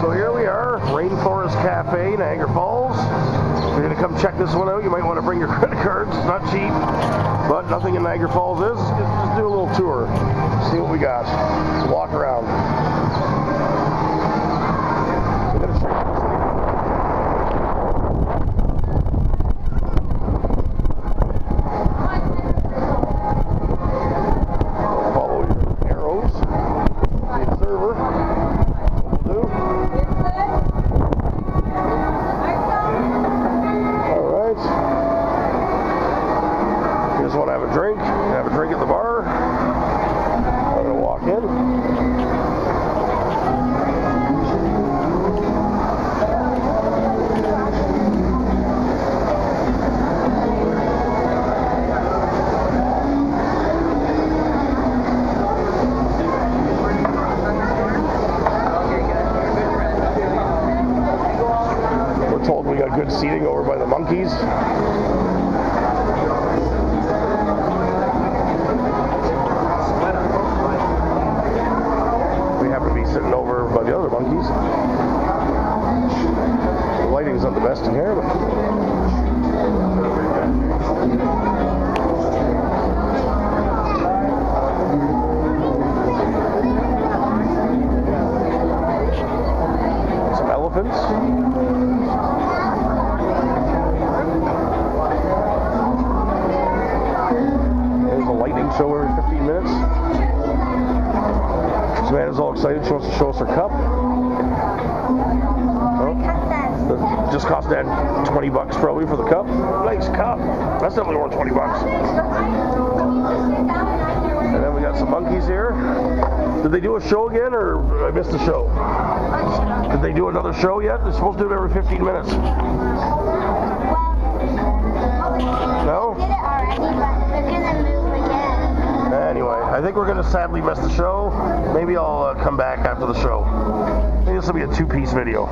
So here we are, Rainforest Cafe, Niagara Falls. If you're going to come check this one out, you might want to bring your credit cards. It's not cheap, but nothing in Niagara Falls is. Just do a little tour, see what we got. Walk around. So I'm going to show you this thing. Follow your arrows. The observer. Will do. Alright. You just want to have a drink? Have a drink at the bar. I'm going to walk in. We're told we got good seating over by the monkeys. We happen to be sitting over by the other monkeys. The lighting's not the best in here, but some elephants. There's a lightning show every 15 minutes. Savannah's all excited. She wants to show us her cup. Oh. Just cost Dad $20 probably for the cup. Nice cup. That's definitely worth $20. And then we got some monkeys here. Did they do a show again, or I missed the show? Did they do another show yet? They're supposed to do it every 15 minutes. No? Did it already, but they're gonna move again. Anyway, I think we're going to sadly miss the show. Maybe I'll come back after the show. I think this will be a two-piece video.